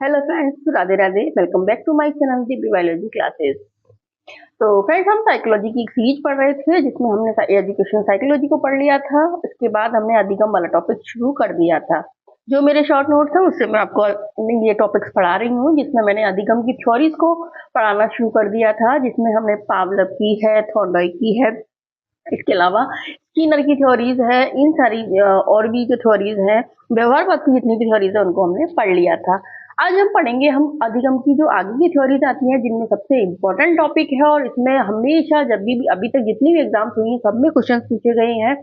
Hello friends, Radhe Radhe. Welcome back to my channel the biology classes. तो friends, हम psychology की एक सीरीज पढ़ रहे थे जिसमें हमने एजुकेशन साइकोलॉजी को पढ़ लिया था। इसके बाद हमने अधिगम वाला टॉपिक शुरू कर दिया था। जो मेरे शॉर्ट नोट्स हैं उससे मैं आपको ये टॉपिक्स पढ़ा रही हूँ, जिसमें मैंने अधिगम की थ्योरीज को पढ़ाना शुरू कर दिया था, जिसमें हमने पावलव की है, थॉर्नडाइक की है, इसके अलावा स्किनर की थ्योरीज है। इन सारी और भी जो थ्योरीज हैं, व्यवहारवाद की जितनी भी थ्योरीज है उनको हमने पढ़ लिया था। आज हम पढ़ेंगे हम अधिगम की जो आगे की थ्योरीज आती हैं, जिनमें सबसे इम्पोर्टेंट टॉपिक है और इसमें हमेशा जब भी अभी तक जितनी भी एग्जाम्स हुई हैं सब में क्वेश्चन पूछे गए हैं,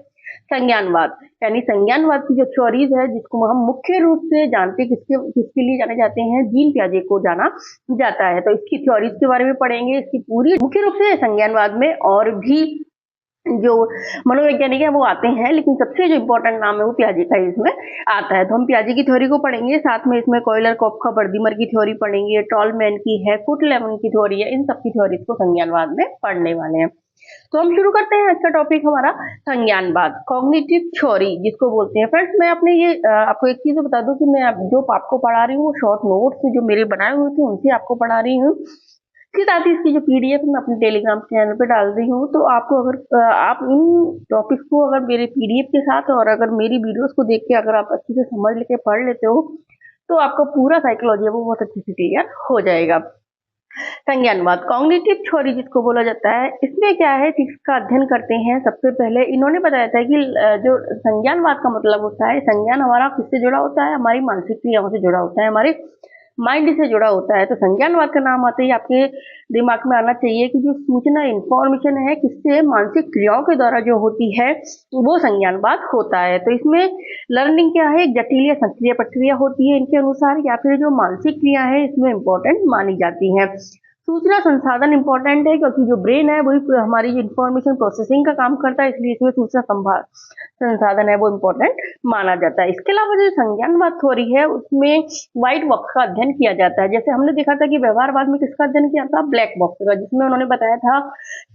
संज्ञानवाद। यानी संज्ञानवाद की जो थ्योरीज है, जिसको हम मुख्य रूप से जानते किसके लिए जाने जाते हैं, जीन पियाजे को जाना जाता है। तो इसकी थ्योरीज के बारे में पढ़ेंगे, इसकी पूरी मुख्य रूप से संज्ञानवाद में और भी जो मनोवैज्ञानिक है वो आते हैं, लेकिन सबसे जो इम्पोर्टेंट नाम है वो पियाजे का इसमें आता है। तो हम पियाजे की थ्योरी को पढ़ेंगे, साथ में इसमें कॉयलर, कोपका, बर्दीमर की थ्योरी पढ़ेंगे, टॉलमैन की है, फुट-लेवन की थ्योरी है। इन सबकी थ्योरीज को संज्ञानवाद में पढ़ने वाले हैं। तो हम शुरू करते हैं। इसका टॉपिक हमारा संज्ञानवाद, कॉग्निटिव थ्योरी जिसको बोलते हैं। फ्रेंड्स, मैं अपने ये आपको एक चीज बता दूं कि मैं जो आपको पढ़ा रही हूँ शॉर्ट नोट्स जो मेरे बनाए हुए थे उनसे आपको पढ़ा रही हूँ। इसके साथ ही इसकी जो पीडीएफ मैं अपने टेलीग्राम चैनल पे डाल रही हूँ। तो आपको अगर आप इन टॉपिक्स को अगर मेरे पीडीएफ के साथ और अगर मेरी वीडियोस को देख के अगर आप अच्छे से समझ लेके पढ़ लेते हो तो आपका पूरा साइकोलॉजी है वो बहुत अच्छे से क्लियर हो जाएगा। संज्ञानवाद, कॉग्निटिव थ्योरी जिसको बोला जाता है, इसमें क्या है कि इसका अध्ययन करते हैं। सबसे पहले इन्होंने बताया था कि जो संज्ञानवाद का मतलब होता है, संज्ञान हमारा किससे जुड़ा होता है, हमारी मानसिक क्रियाओं से जुड़ा होता है, हमारे माइंड से जुड़ा होता है। तो संज्ञानवाद का नाम आते ही आपके दिमाग में आना चाहिए कि जो सूचना इंफॉर्मेशन है किससे, मानसिक क्रियाओं के द्वारा जो होती है वो संज्ञानवाद होता है। तो इसमें लर्निंग क्या है, एक जटिल या सक्रिय प्रक्रिया होती है इनके अनुसार, या फिर जो मानसिक क्रिया है इसमें इंपॉर्टेंट मानी जाती है। सूचना संसाधन इंपॉर्टेंट है क्योंकि जो ब्रेन है वही हमारी इंफॉर्मेशन प्रोसेसिंग का काम करता है, इसलिए इसमें सूचना संसाधन है वो इम्पोर्टेंट माना जाता है। इसके अलावा जो संज्ञानवाद थ्योरी है उसमें व्हाइट बॉक्स का अध्ययन किया जाता है। जैसे हमने देखा था कि व्यवहारवाद में किसका अध्ययन किया था, ब्लैक बॉक्स का, जिसमें उन्होंने बताया था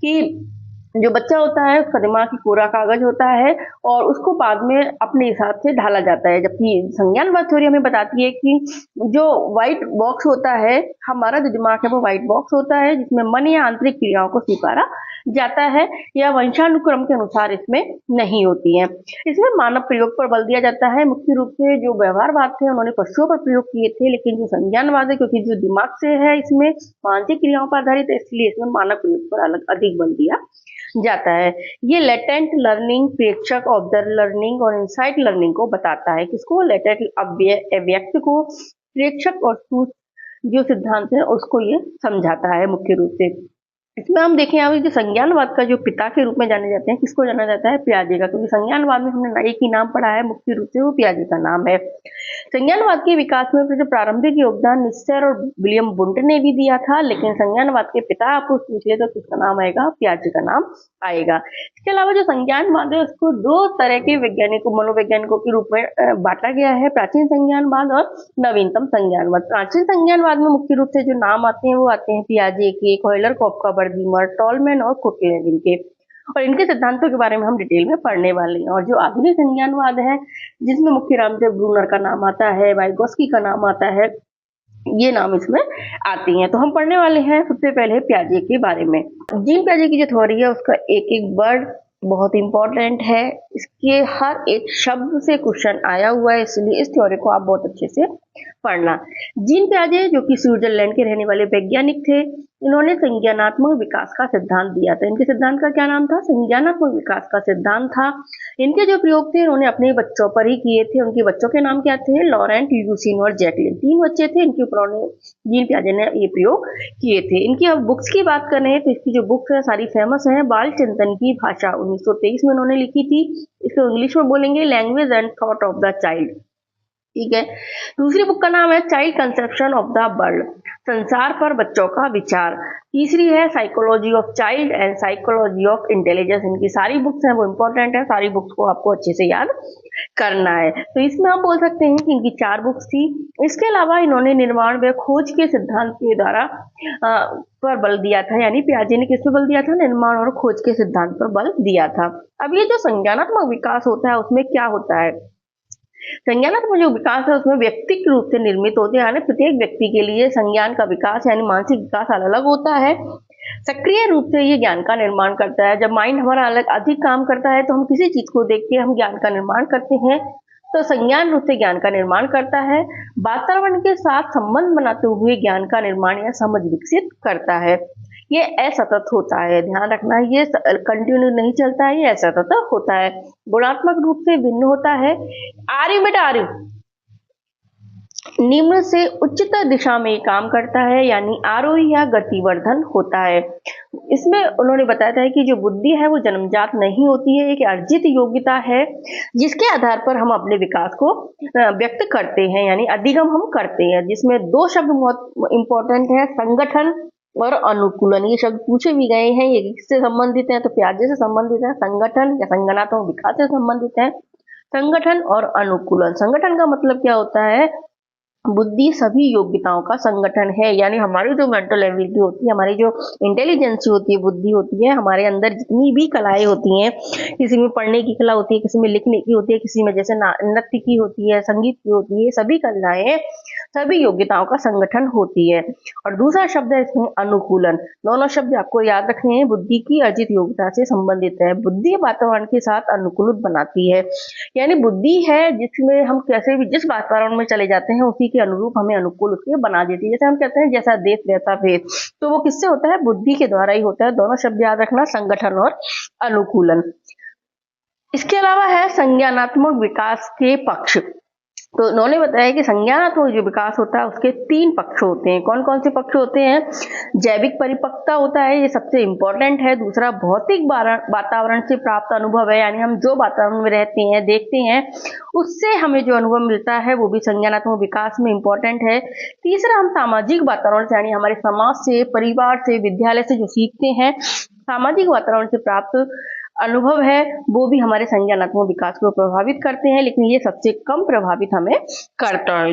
कि जो बच्चा होता है उसका दिमाग की कोरा कागज होता है और उसको बाद में अपने हिसाब से ढाला जाता है। जबकि संज्ञानवाद थ्योरी हमें बताती है कि जो व्हाइट बॉक्स होता है, हमारा जो दिमाग है वो व्हाइट बॉक्स होता है, जिसमें मन या आंतरिक क्रियाओं को स्वीकारा जाता है या वंशानुक्रम के अनुसार इसमें नहीं होती है। इसमें मानव प्रयोग पर बल दिया जाता है। मुख्य रूप से जो व्यवहारवाद थे उन्होंने पशुओं पर प्रयोग किए थे, लेकिन जो संज्ञानवाद है क्योंकि जो दिमाग से है इसमें मानसिक क्रियाओं पर आधारित है, इसलिए इसमें मानव प्रयोग पर अधिक बल दिया जाता है। ये लेटेंट लर्निंग, प्रेक्षक ऑब्जर्व लर्निंग और इनसाइट लर्निंग को बताता है। किसको, लेटेंट अव्यक्त को, प्रेक्षक और जो सिद्धांत है उसको ये समझाता है मुख्य रूप से। इसमें हम देखें अभी जो संज्ञानवाद का जो पिता के रूप में जाने जाते हैं, किसको जाना जाता है, पियाजे का, क्योंकि संज्ञानवाद में हमने एक ही नाम पढ़ा है मुख्य रूप से, वो पियाजे का नाम है। संज्ञानवाद के विकास में जो प्रारंभिक योगदान निस्टर और विलियम वुंट ने भी दिया था, लेकिन संज्ञानवाद के पिता आपको पूछ ले तो किसका नाम आएगा, पियाजे का नाम आएगा। इसके अलावा जो संज्ञानवाद है उसको दो तरह के वैज्ञानिकों, मनोवैज्ञानिकों के रूप में बांटा गया है, प्राचीन संज्ञानवाद और नवीनतम संज्ञानवाद। प्राचीन संज्ञानवाद में मुख्य रूप से जो नाम आते हैं वो आते हैं पियाजे के, कॉयलर, कोपका, बर्दीमर, टॉलमैन और फुट-लेवन के, और इनके सिद्धांतों के बारे में हम डिटेल में पढ़ने वाले हैं। और जो आधुनिक संज्ञानवाद है जिसमें मुख्य राम से ब्रूनर का नाम आता है, वाइगोस्की का नाम आता है, ये नाम इसमें आती हैं। तो हम पढ़ने वाले हैं सबसे पहले पियाजे के बारे में। जीन पियाजे की जो थ्योरी है उसका एक एक वर्ड बहुत इंपॉर्टेंट है, इसके हर एक शब्द से क्वेश्चन आया हुआ है, इसलिए इस थ्योरी को आप बहुत अच्छे से पढ़ना। जीन पियाजे जो कि स्विट्जरलैंड के रहने वाले वैज्ञानिक थे, इन्होंने संज्ञानात्मक विकास का सिद्धांत दिया था। इनके सिद्धांत का क्या नाम था, संज्ञानात्मक विकास का सिद्धांत था। इनके जो प्रयोग थे इन्होंने अपने बच्चों पर ही किए थे। उनके बच्चों के नाम क्या थे, लॉरेंट, ल्यूसीन और जैकलिन, 3 बच्चे थे। इनके ऊपर जीन पियाजे ने ये प्रयोग किए थे। इनकी अब बुक्स की बात करें तो इसकी जो बुक्स है सारी फेमस है। बाल चिंतन की भाषा 1923 में इन्होंने लिखी थी, इसको इंग्लिश में बोलेंगे language and thought of the child, ठीक है। दूसरी बुक का नाम है child conception of the world, संसार पर बच्चों का विचार। तीसरी है psychology of child and psychology of intelligence. इनकी सारी बुक्स हैं वो इंपॉर्टेंट है, सारी बुक्स को आपको अच्छे से याद करना है। तो इसमें हम बोल सकते हैं कि इनकी 4 बुक्स थी। इसके अलावा इन्होंने निर्माण व खोज के सिद्धांत के द्वारा पर बल दिया था, यानी पियाजे ने किस पर बल दिया था, निर्माण और खोज के सिद्धांत पर बल दिया था। अब ये जो संज्ञानात्मक विकास होता है उसमें क्या होता है, संज्ञानात्मक जो विकास है उसमें व्यक्तिगत रूप से निर्मित होते हैं, यानी प्रत्येक व्यक्ति के लिए संज्ञान का विकास यानी मानसिक विकास अलग अलग होता है। सक्रिय रूप से ये ज्ञान का निर्माण करता है। जब माइंड हमारा अलग अधिक काम करता है तो हम किसी चीज को देख के हम ज्ञान का निर्माण करते हैं, तो संज्ञान रूप से ज्ञान का निर्माण करता है। वातावरण के साथ संबंध बनाते हुए ज्ञान का निर्माण या समझ विकसित करता है। ये असतत होता है, ध्यान रखना, ये कंटिन्यू नहीं चलता है, ये असतत होता है। गुणात्मक रूप से भिन्न होता है। आर्य बेटा आर्य निम्न से उच्चतर दिशा में काम करता है, यानी आरोही या गतिवर्धन होता है। इसमें उन्होंने बताया था कि जो बुद्धि है वो जन्मजात नहीं होती है, एक अर्जित योग्यता है जिसके आधार पर हम अपने विकास को व्यक्त करते हैं, यानी अधिगम हम करते हैं। जिसमें दो शब्द बहुत इंपॉर्टेंट है, संगठन और अनुकूलन। ये शब्द पूछे भी गए हैं, ये किससे संबंधित है, तो प्याजे से संबंधित है। संगठन या संज्ञानात्मक विकास से संबंधित है। संगठन और अनुकूलन, संगठन का मतलब क्या होता है, बुद्धि सभी योग्यताओं का संगठन है, यानी हमारी जो मेंटल एबिलिटी होती है, हमारी जो इंटेलिजेंस होती है, बुद्धि होती है, हमारे अंदर जितनी भी कलाएं होती हैं, किसी में पढ़ने की कला होती है, किसी में लिखने की होती है, किसी में जैसे नृत्य की होती है, संगीत की होती है, सभी कलाएं सभी योग्यताओं का संगठन होती है। और दूसरा शब्द है इसमें अनुकूलन। दोनों शब्द आपको याद रखने हैं, बुद्धि की अर्जित योग्यता से संबंधित है। बुद्धि वातावरण के साथ अनुकूलित बनाती है, यानी बुद्धि है जिसमें हम कैसे भी जिस वातावरण में चले जाते हैं उसी के अनुरूप हमें अनुकूल उसके बना देती है। जैसे हम कहते हैं जैसा देश वैसा भेद, तो वो किससे होता है, बुद्धि के द्वारा ही होता है। दोनों शब्द याद रखना, संगठन और अनुकूलन। इसके अलावा है संज्ञानात्मक विकास के पक्ष। तो उन्होंने बताया कि संज्ञानात्मक जो विकास होता है उसके 3 पक्ष होते हैं। कौन कौन से पक्ष होते हैं, जैविक परिपक्वता होता है, ये सबसे इंपॉर्टेंट है। दूसरा भौतिक वातावरण से प्राप्त अनुभव है, यानी हम जो वातावरण में रहते हैं देखते हैं उससे हमें जो अनुभव मिलता है वो भी संज्ञानात्मक विकास में इंपॉर्टेंट है। तीसरा हम सामाजिक वातावरण से, यानी हमारे समाज से, परिवार से, विद्यालय से जो सीखते हैं, सामाजिक वातावरण से प्राप्त अनुभव है, वो भी हमारे संज्ञानात्मक विकास को प्रभावित करते हैं, लेकिन ये सबसे कम प्रभावित हमें करता है।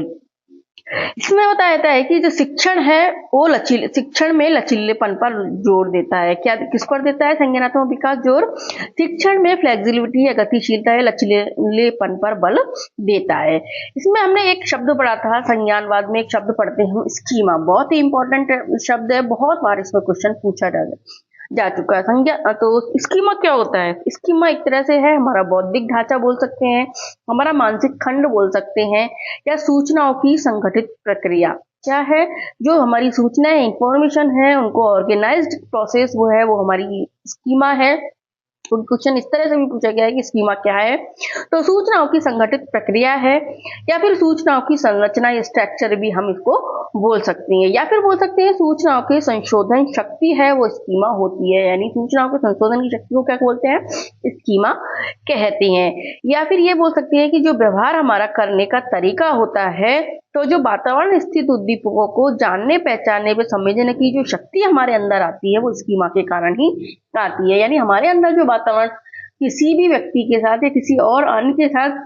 इसमें बताया जाता है कि जो शिक्षण है वो शिक्षण में लचीलेपन पर जोर देता है। क्या किस पर देता है संज्ञानात्मक विकास जोर, शिक्षण में फ्लेक्सिबिलिटी या गतिशीलता या लचीलेपन पर बल देता है। इसमें हमने एक शब्द पढ़ा था, संज्ञानवाद में एक शब्द पढ़ते हैं स्कीमा, बहुत ही इंपॉर्टेंट शब्द है, बहुत बार इसमें क्वेश्चन पूछा जा चुका है। संज्ञा तो स्कीमा क्या होता है, स्कीमा एक तरह से है हमारा बौद्धिक ढांचा बोल सकते हैं, हमारा मानसिक खंड बोल सकते हैं, या सूचनाओं की संगठित प्रक्रिया। क्या है, जो हमारी सूचनाएं इंफॉर्मेशन है उनको ऑर्गेनाइज्ड प्रोसेस वो है, वो हमारी स्कीमा है। क्वेश्चन इस तरह से भी पूछा गया है कि स्कीमा क्या है, तो सूचनाओं की संगठित प्रक्रिया है, या फिर सूचनाओं की संरचना या स्ट्रक्चर भी हम इसको बोल सकते हैं, या फिर बोल सकते हैं सूचनाओं के संशोधन शक्ति है वो स्कीमा होती है, यानी सूचनाओं के संशोधन की शक्ति को क्या बोलते हैं, स्कीमा कहते हैं। या फिर ये बोल सकते हैं कि जो व्यवहार हमारा करने का तरीका होता है, तो जो वातावरण स्थित उद्दीपकों को जानने, पहचानने व समझने की जो शक्ति हमारे अंदर आती है वो स्कीमा के कारण ही आती है। यानी हमारे अंदर जो वातावरण किसी भी व्यक्ति के साथ या किसी और अन्य के साथ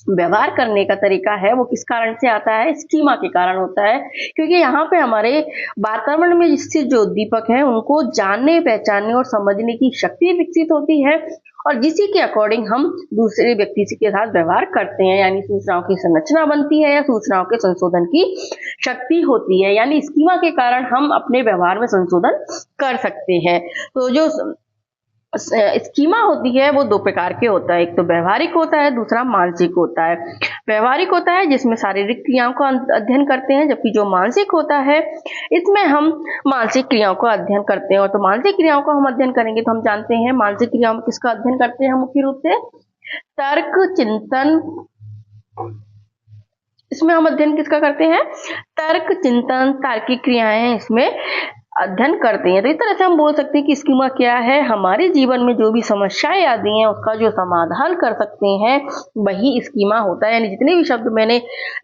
व्यवहार करने का तरीका है वो किस कारण से आता है, स्कीमा के कारण होता है। क्योंकि यहाँ पे हमारे वातावरण में स्थित जो उद्दीपक है उनको जानने, पहचानने और समझने की शक्ति विकसित होती है, और जिसी के अकॉर्डिंग हम दूसरे व्यक्ति के साथ व्यवहार करते हैं, यानी सूचनाओं की संरचना बनती है या सूचनाओं के संशोधन की शक्ति होती है। यानी स्कीमा के कारण हम अपने व्यवहार में संशोधन कर सकते हैं। तो जो स्कीमा होती है वो 2 प्रकार के होता है, एक तो व्यवहारिक होता है, दूसरा मानसिक होता है। व्यवहारिक होता है जिसमें शारीरिक क्रियाओं का अध्ययन करते हैं, जबकि जो मानसिक होता है इसमें हम मानसिक क्रियाओं का अध्ययन करते हैं। और तो मानसिक क्रियाओं का हम अध्ययन करेंगे तो हम जानते हैं मानसिक क्रियाओं में किसका अध्ययन करते हैं, मुख्य रूप से तर्क, चिंतन। इसमें हम अध्ययन किसका करते हैं, तर्क, चिंतन, तार्किक क्रियाएं इसमें अध्ययन करते हैं। तो इस तरह से हम बोल सकते हैं कि स्कीमा क्या है, हमारे जीवन में जो भी समस्याएं आती हैं उसका जो समाधान कर सकते हैं वही स्कीमा होता है। यानी जितने भी शब्द मैंने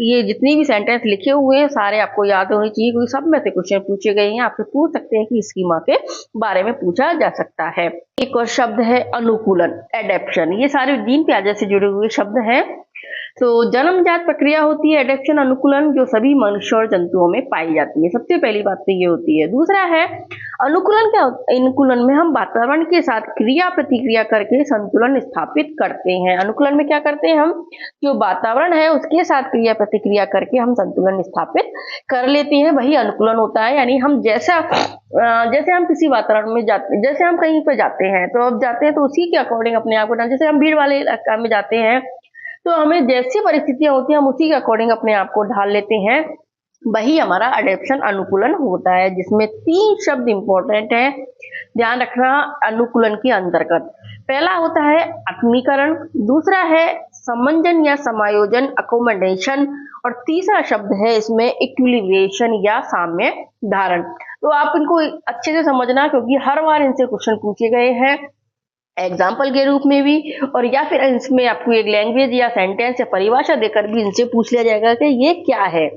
ये जितने भी सेंटेंस लिखे हुए हैं सारे आपको याद होने चाहिए, क्योंकि सब में से क्वेश्चन पूछे गए हैं। आपसे पूछ सकते हैं कि स्कीमा के बारे में पूछा जा सकता है। एक और शब्द है अनुकूलन, एडेप्शन। ये सारे जीन प्याजे से जुड़े हुए शब्द हैं। तो जन्मजात प्रक्रिया होती है एडेप्शन अनुकूलन, जो सभी मनुष्य और जंतुओं में पाई जाती है। सबसे पहली बात तो ये होती है। दूसरा है अनुकूलन। क्या अनुकूलन में हम वातावरण के साथ क्रिया प्रतिक्रिया करके संतुलन स्थापित करते हैं। अनुकूलन में क्या करते हैं हम, जो वातावरण है उसके साथ क्रिया प्रतिक्रिया करके हम संतुलन स्थापित कर लेते हैं, वही अनुकूलन होता है। यानी हम जैसे हम किसी वातावरण में जाते, जैसे हम कहीं पर जाते हैं तो अब जाते हैं तो उसी के अकॉर्डिंग अपने आप को, जैसे हम भीड़ वाले इलाके में जाते हैं तो हमें जैसी परिस्थितियां होती हैं हम उसी के अकॉर्डिंग अपने आप को ढाल लेते हैं, वही हमारा अडेप्शन अनुकूलन होता है। जिसमें 3 शब्द इंपॉर्टेंट है, ध्यान रखना अनुकूलन के अंतर्गत। पहला होता है आत्मीकरण, दूसरा है समंजन या समायोजन अकोमोडेशन, और तीसरा शब्द है इसमें इक्विलिब्रेशन या साम्य धारण। तो आप इनको अच्छे से समझना, क्योंकि हर बार इनसे क्वेश्चन पूछे गए हैं एग्जाम्पल के रूप में भी, और या फिर इसमें आपको एक लैंग्वेज या सेंटेंस या परिभाषा देकर भी इनसे पूछ लिया जाएगा कि ये क्या है।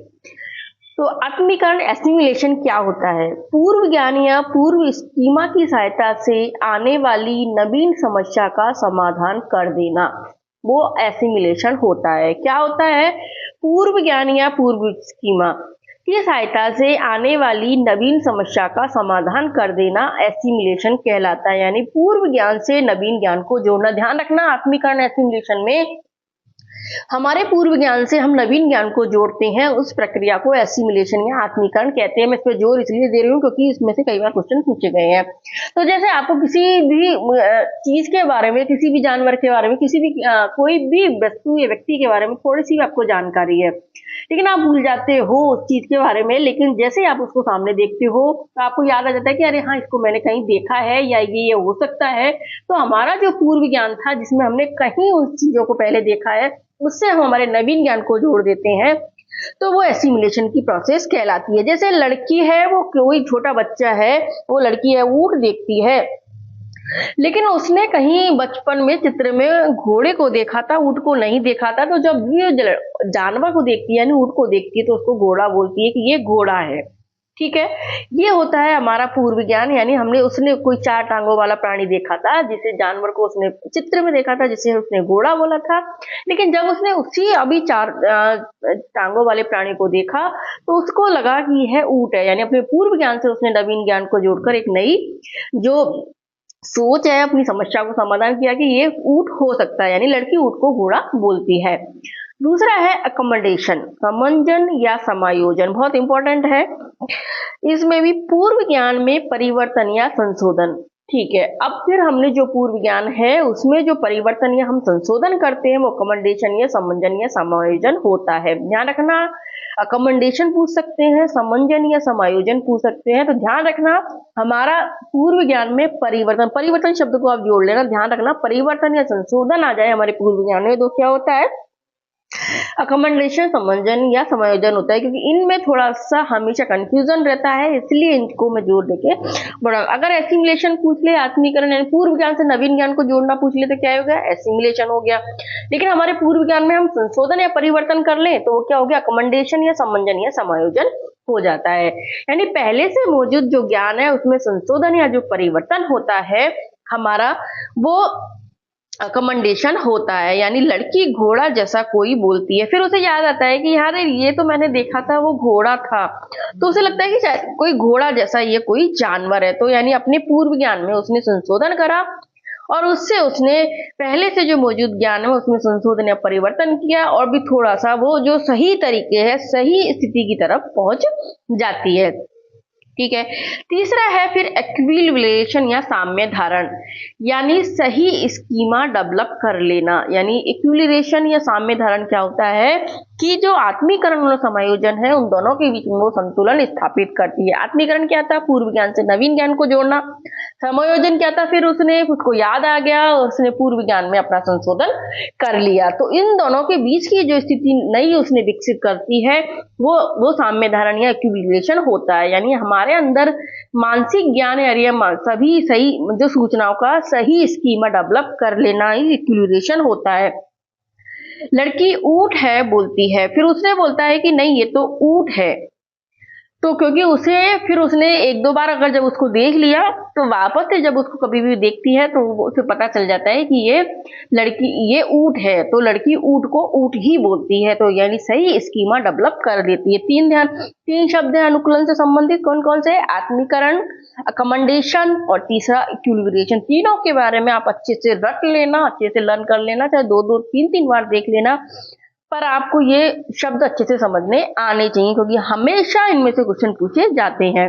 तो आत्मीकरण एसिमिलेशन क्या होता है, पूर्व ज्ञान या पूर्व स्कीमा की सहायता से आने वाली नवीन समस्या का समाधान कर देना, वो एसिमिलेशन होता है। क्या होता है, पूर्व ज्ञान या पूर्व स्कीमा की सहायता से आने वाली नवीन समस्या का समाधान कर देना एसिमिलेशन कहलाता है। यानी पूर्व ज्ञान से नवीन ज्ञान को जोड़ना। ध्यान रखना, आत्मीकरण एसिमिलेशन में हमारे पूर्व ज्ञान से हम नवीन ज्ञान को जोड़ते हैं, उस प्रक्रिया को एसिमिलेशन या आत्मीकरण कहते हैं। मैं इस पर जोर इसलिए दे रही हूँ क्योंकि इसमें से कई बार क्वेश्चन पूछे गए हैं। तो जैसे आपको किसी भी चीज के बारे में, किसी भी जानवर के बारे में, किसी भी कोई भी वस्तु या व्यक्ति के बारे में थोड़ी सी भी आपको जानकारी है, लेकिन आप भूल जाते हो उस चीज के बारे में, लेकिन जैसे आप उसको सामने देखते हो तो आपको याद आ जाता है कि अरे हाँ, इसको मैंने कहीं देखा है या ये हो सकता है। तो हमारा जो पूर्व ज्ञान था जिसमें हमने कहीं उन चीजों को पहले देखा है, उससे हम हमारे नवीन ज्ञान को जोड़ देते हैं, तो वो एसिमिलेशन की प्रोसेस कहलाती है। जैसे लड़की है, वो कोई छोटा बच्चा है, वो लड़की है, ऊँट देखती है, लेकिन उसने कहीं बचपन में चित्र में घोड़े को देखा था, ऊँट को नहीं देखा था। तो जब ये जानवर को देखती है, यानी ऊँट को देखती है, तो उसको घोड़ा बोलती है कि ये घोड़ा है। ठीक है, ये होता है हमारा पूर्व ज्ञान। यानी उसने कोई 4 टांगों वाला प्राणी देखा था, जिसे जानवर को उसने चित्र में देखा था, जिसे उसने घोड़ा बोला था। लेकिन जब उसने उसी अभी 4 टांगों वाले प्राणी को देखा तो उसको लगा कि यह ऊँट है। यानी अपने पूर्व ज्ञान से उसने नवीन ज्ञान को जोड़कर एक नई जो सोच है, अपनी समस्या को समाधान किया कि ये ऊँट हो सकता है। यानी लड़की ऊँट को घोड़ा बोलती है। दूसरा है अकोमोडेशन, समंजन या समायोजन, बहुत इंपॉर्टेंट है। इसमें भी पूर्व ज्ञान में परिवर्तन या संशोधन। ठीक है, अब फिर हमने जो पूर्व ज्ञान है उसमें जो परिवर्तन या हम संशोधन करते हैं वो अकोमोडेशन या समंजन या समायोजन होता है। ध्यान रखना, अकोमोडेशन पूछ सकते हैं, समंजन या समायोजन पूछ सकते हैं। तो ध्यान रखना, हमारा पूर्व ज्ञान में परिवर्तन शब्द को आप जोड़ लेना। ध्यान रखना, परिवर्तन या संशोधन आ जाए हमारे पूर्व ज्ञान में तो क्या होता है, अकोमोडेशन, समंजन या समायोजन होता है। क्योंकि इनमें थोड़ा सा हमेशा कंफ्यूजन रहता है, इसलिए इनको मैं जोड़ देके बड़ा। अगर एसिमिलेशन पूछ ले, आत्मीकरण यानी पूर्व ज्ञान से नवीन ज्ञान को जोड़ना पूछ ले, तो क्या हो गया, एसिमिलेशन हो गया। लेकिन हमारे पूर्व ज्ञान में हम संशोधन या परिवर्तन कर ले तो वो क्या हो गया, अकोमोडेशन या समंजन या समायोजन हो जाता है। यानी पहले से मौजूद जो ज्ञान है उसमें संशोधन या जो परिवर्तन होता है हमारा, वो अकोमोडेशन होता है। यानी लड़की घोड़ा जैसा कोई बोलती है, फिर उसे याद आता है कि यार ये तो मैंने देखा था, वो घोड़ा था, तो उसे लगता है कि शायद कोई घोड़ा जैसा ये कोई जानवर है। तो यानी अपने पूर्व ज्ञान में उसने संशोधन करा और उससे उसने पहले से जो मौजूद ज्ञान है उसमें संशोधन या परिवर्तन किया, और भी थोड़ा सा वो जो सही तरीके है, सही स्थिति की तरफ पहुंच जाती है। ठीक है, तीसरा है फिर इक्विलिब्रेशन या साम्य धारण, यानी सही स्कीमा डेवलप कर लेना। यानी इक्विलिब्रेशन या साम्य धारण क्या होता है कि जो आत्मीकरण और समायोजन है उन दोनों के बीच में वो संतुलन स्थापित करती है। आत्मीकरण क्या था, पूर्व ज्ञान से नवीन ज्ञान को जोड़ना। समायोजन क्या था, फिर उसको याद आ गया और उसने पूर्व ज्ञान में अपना संशोधन कर लिया। तो इन दोनों के बीच की जो स्थिति नई उसने विकसित करती है वो साम्य धारण या इक्विलिब्रेशन होता है। यानी हमारे अंदर मानसिक ज्ञान या सभी सही जो सूचनाओं का सही स्कीमा डेवलप कर लेना ही इक्विलिब्रेशन होता है। लड़की ऊँट है बोलती है, फिर उसने बोलता है कि नहीं ये तो ऊँट है, तो क्योंकि उसे फिर उसने एक दो बार अगर जब उसको देख लिया तो वापस से जब उसको कभी भी देखती है तो उसे पता चल जाता है कि ये ऊँट है, तो लड़की ऊँट को ऊँट ही बोलती है। तो यानी सही स्कीमा डेवलप कर देती है। तीन शब्द हैं अनुकूलन से संबंधित, कौन कौन से? आत्मीकरण, अकमेंडेशन और तीसरा इक्विलिब्रिएशन। तीनों के बारे में आप अच्छे से रट लेना, अच्छे से लर्न कर लेना, चाहे दो दो तीन तीन बार देख लेना, पर आपको ये शब्द अच्छे से समझने आने चाहिए क्योंकि हमेशा इनमें से क्वेश्चन पूछे जाते हैं।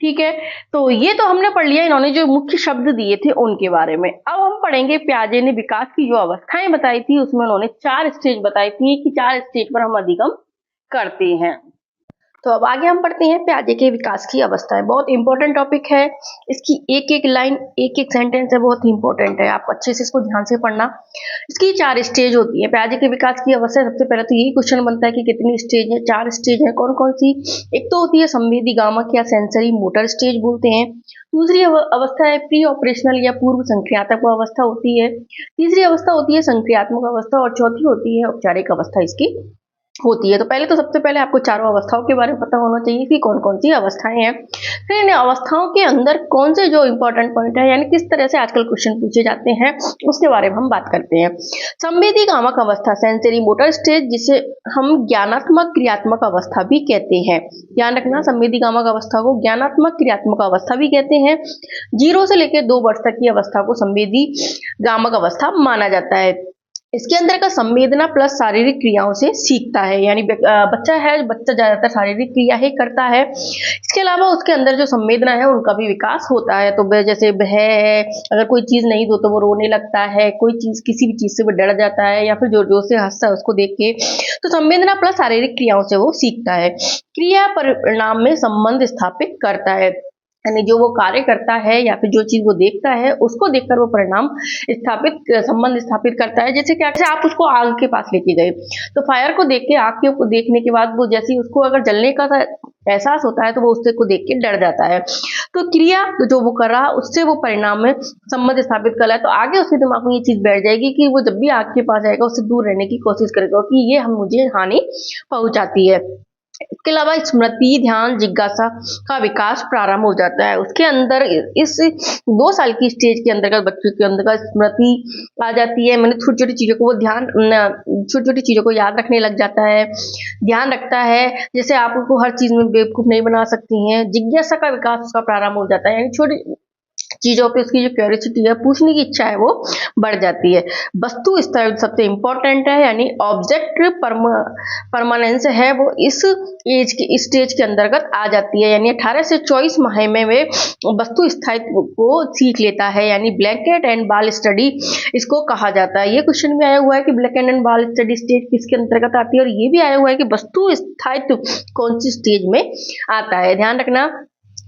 ठीक है, तो ये तो हमने पढ़ लिया इन्होंने जो मुख्य शब्द दिए थे उनके बारे में। अब हम पढ़ेंगे पियाजे ने विकास की जो अवस्थाएं बताई थी, उसमें उन्होंने 4 स्टेज बताई थी कि 4 स्टेज पर हम अधिगम करते हैं। तो अब आगे हम पढ़ते हैं पियाजे के विकास की अवस्थाएं। बहुत इंपॉर्टेंट टॉपिक है, इसकी एक एक लाइन एक एक सेंटेंस है, बहुत इंपॉर्टेंट है, आप अच्छे से इसको ध्यान से पढ़ना। इसकी 4 स्टेज होती है पियाजे के विकास की अवस्था। सबसे पहले तो यही क्वेश्चन बनता है कि कितनी स्टेज है? 4 स्टेज है। कौन कौन सी? एक तो होती है संवेदी गामक या सेंसरी मोटर स्टेज बोलते हैं। दूसरी अवस्था है प्री ऑपरेशनल या पूर्व संक्रियात्मक अवस्था होती है। तीसरी अवस्था होती है संक्रियात्मक अवस्था और चौथी होती है औपचारिक अवस्था इसकी होती है। तो पहले तो सबसे पहले आपको चारों अवस्थाओं के बारे में पता होना चाहिए कि कौन कौन सी अवस्थाएं हैं। फिर इन अवस्थाओं के अंदर कौन से जो इंपॉर्टेंट पॉइंट है, यानी किस तरह से आजकल क्वेश्चन पूछे जाते हैं, उसके बारे में हम बात करते हैं। संवेदी गामक अवस्था सेंसरी मोटर स्टेज, जिसे हम ज्ञानात्मक क्रियात्मक अवस्था भी कहते हैं। ध्यान रखना, संवेदी गामक अवस्था को ज्ञानात्मक क्रियात्मक अवस्था भी कहते हैं। 0 से लेकर 2 वर्ष तक की अवस्था को संवेदी गामक अवस्था माना जाता है। इसके अंदर का संवेदना प्लस शारीरिक क्रियाओं से सीखता है, यानी बच्चा ज्यादातर शारीरिक क्रिया ही करता है। इसके अलावा उसके अंदर जो संवेदना है उनका भी विकास होता है। तो जैसे भय है, अगर कोई चीज नहीं दो तो वो रोने लगता है, कोई चीज किसी भी चीज से वो डर जाता है या फिर जोर जोर से हंसता है उसको देख के। तो संवेदना प्लस शारीरिक क्रियाओं से वो सीखता है। क्रिया परिणाम में संबंध स्थापित करता है, यानी जो वो कार्य करता है या फिर जो चीज वो देखता है उसको देखकर वो परिणाम संबंध स्थापित करता है। जैसे क्या, जैसे आप उसको आग के पास लेके गए तो फायर को देख के, आग को देखने के बाद वो जैसे उसको अगर जलने का एहसास होता है तो वो उससे को देख के डर जाता है। तो क्रिया जो वो कर रहा उससे वो परिणाम में संबंध स्थापित कर रहा है, तो आगे उसके दिमाग में ये चीज बैठ जाएगी कि वो जब भी आग के पास जाएगा उससे दूर रहने की कोशिश करेगा कि ये मुझे हानि पहुंचाती है। इसके अलावा स्मृति, ध्यान, जिज्ञासा का विकास प्रारंभ हो जाता है। उसके अंदर इस 2 साल की स्टेज के अंतर्गत बच्चे के अंदर स्मृति आ जाती है, मैंने छोटी छोटी चीजों को वो छोटी छोटी चीजों को याद रखने लग जाता है, ध्यान रखता है। जैसे आप उसको हर चीज में बेवकूफ नहीं बना सकती हैं। जिज्ञासा का विकास उसका प्रारंभ हो जाता है, यानी छोटी चीजों पे उसकी जो क्यूरियोसिटी है, पूछने की इच्छा है, वो बढ़ जाती है। वस्तु स्तर सबसे इंपॉर्टेंट है, यानी ऑब्जेक्ट परमानेंस है वो इस स्टेज के अंतर्गत आ जाती है। यानी 18 से 24 माह में वे वस्तु स्थायित्व को सीख लेता है, यानी ब्लैंकेट एंड बॉल स्टडी इसको कहा जाता है। ये क्वेश्चन भी आया हुआ है कि blanket and ball study stage किसके अंतर्गत आती है, और ये भी आया हुआ है कि वस्तु स्थायित्व कौन सी स्टेज में आता है, ध्यान रखना।